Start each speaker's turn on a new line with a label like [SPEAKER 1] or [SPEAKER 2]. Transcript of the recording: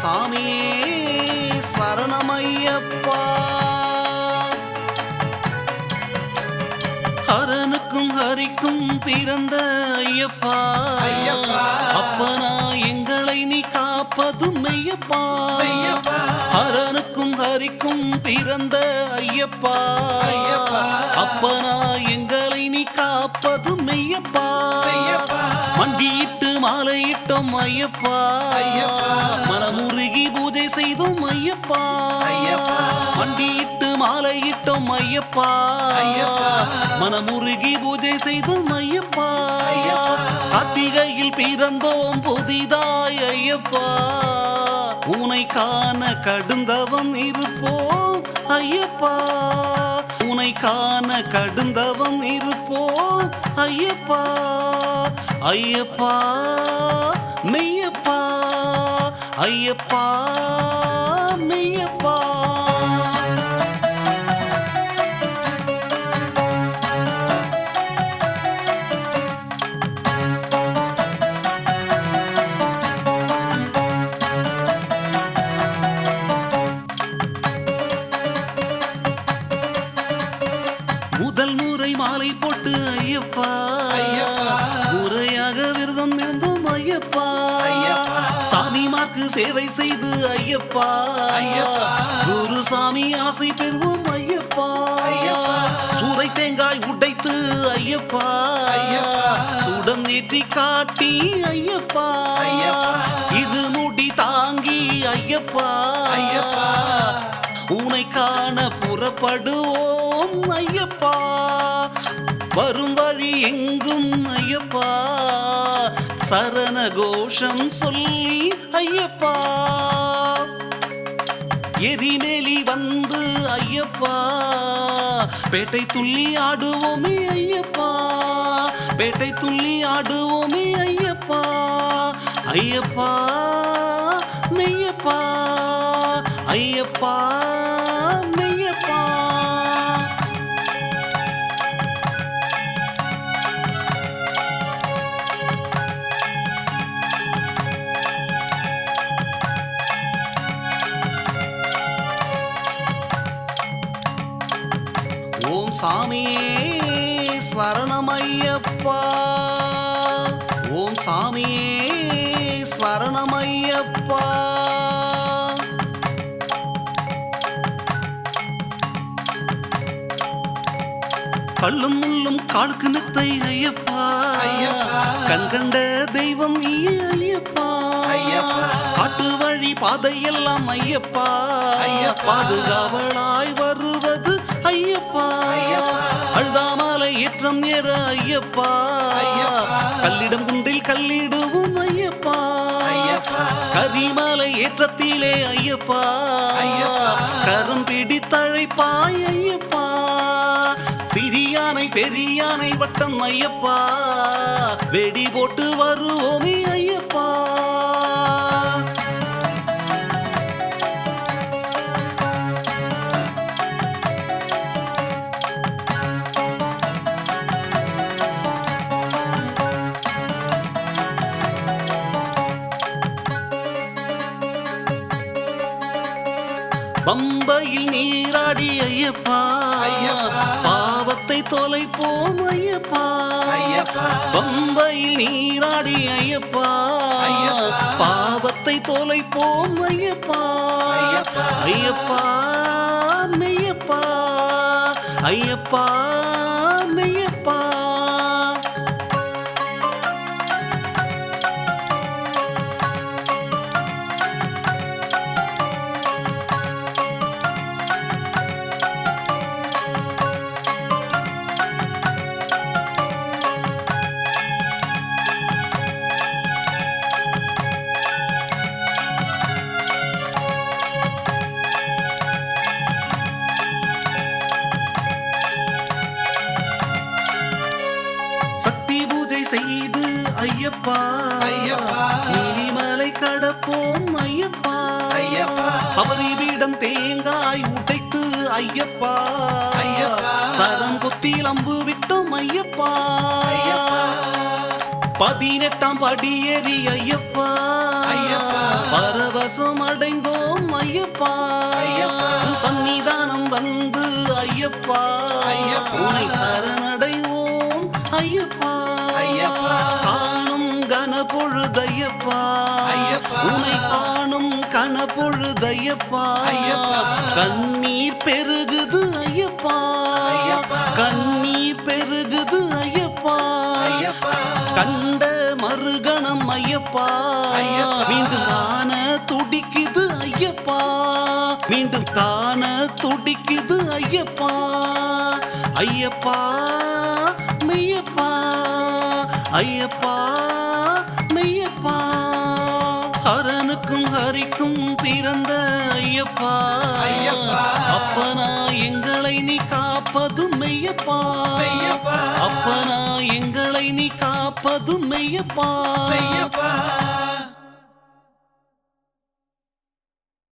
[SPEAKER 1] சாமியே சரணமையப்பா. ஹரனுக்கும் ஹரிக்கும் பிறந்த ஐயப்பா, அப்பனா எங்களை நீ காப்பது மெய்யப்பா. ஹரனுக்கும் ஹரிக்கும் பிறந்த ஐயப்பா, அப்பனா எங்களை நீ காப்பது மெய்யப்பா. மண்டியிட்டு மாலையிட்டோம் ஐயப்பா, மனமுருகி பூஜை செய்தோம் ஐயப்பா. மண்டியிட்டு மாலையிட்டோம் ஐயப்பா, மனமுருகி பூஜை செய்தோம் ஐயப்பா. கார்த்திகையில் பிறந்தோம் புதிதாய் ஐயப்பா, உனை காண கடுந்தவம் இருப்போம் ஐயப்பா. உனை காண கடுந்தவம் இருப்போம் ஐயப்பா. ஐயப்பா மெய்யப்பா, ஐயப்பா மெய்யப்பா. முதல் முறை மாலை போட்டு ஐயப்பா, முறையாக விரதம் இருந்தோம் ஐயப்பா. சாமிமாக்கு சேவை செய்து ஐயப்பா, குரு சாமி ஆசை பெறுவோம் ஐயப்பா. சூறை தேங்காய் உடைத்து ஐயப்பா, சுடம் ஏற்றி காட்டி ஐயப்பா. இருமுடி தாங்கி ஐயப்பா, உனை காண புறப்படுவோம் ஐயப்பா. வரும் வழி எங்கும் ஐயப்பா, சரண கோஷம் சொல்லி ஐயப்பா. எரிமேலி வந்து ஐயப்பா, பேட்டை துள்ளி ஆடுவோமே ஐயப்பா. பேட்டை துள்ளி ஆடுவோமே ஐயப்பா. ஐயப்பா மெய்யப்பா, ஐயப்பா மெய்யப்பா. ஓம் சாமியே சரணமையப்பா, ஓம் சாமியே சரணமையப்பா. கள்ளும் முள்ளும் காலுக்கு நித்தை ஐயப்பா, கண்கண்ட தெய்வம் நீ ஐயப்பா. காட்டு வழி பாதையெல்லாம் ஐயப்பா, பாதுகாவலாய் வருவது ஐயப்பா. அழுதாமலை ஏற்றம் ஏற ஐயப்பா, கல்லிடம் குன்றில் கல்லிடுவோம் ஐயப்பா. கரிமலை ஏற்றத்திலே ஐயப்பா, கரம் பிடித்தழைப்பாய் ஐயப்பா. சிறியானை பெரியானை வட்டம் ஐயப்பா, வெடி போட்டு வருவோமே ஐயப்பா. பம்பையில் நீராடி ஐயப்பா, பாவத்தை தொலைப்போம் ஐயப்பா. பம்பையில் நீராடி ஐயப்பா, பாவத்தை தொலைப்போம் ஐயப்பா. ஐயப்பா மெய்யப்பா, ஐயப்பா மெய்யப்பா. செய்து ஐயப்பா, நீலிமலை கடப்போம் ஐயப்பா. சபரி பீடம் தேங்காய் உடைத்து ஐயப்பா, சரம் கொத்தில் அம்பு விட்டோம் ஐயப்பா. 18ஆம் படியேறி ஐயப்பா, பரவ பரவசம் அடைந்தோம் ஐயப்பா உன் சன்னிதானம் வந்து ஐயப்பா உன்னை சரணடைவோம் ஐயப்பா காணும் கனபொழுதையப்பா உன்னை காணும் கனபொழுதையப்பா கண்ணீர் பெருகுது ஐயப்பா கண்ணீர் பெருகுது ஐயப்பா கண்ட மறுகணம் ஐயப்பா மீண்டும் காண துடிக்குது ஐயப்பா மீண்டும் காண துடிக்குது ஐயப்பா ஐயப்பா மெய்யப்பா ஐயப்பா மெய்யப்பா ஹரனுக்கும் ஹரிக்கும் பிறந்த ஐயப்பா அப்பனா எங்களை நீ காப்பது மெய்யப்பா அப்பனா எங்களை நீ காப்பது மெய்யப்பா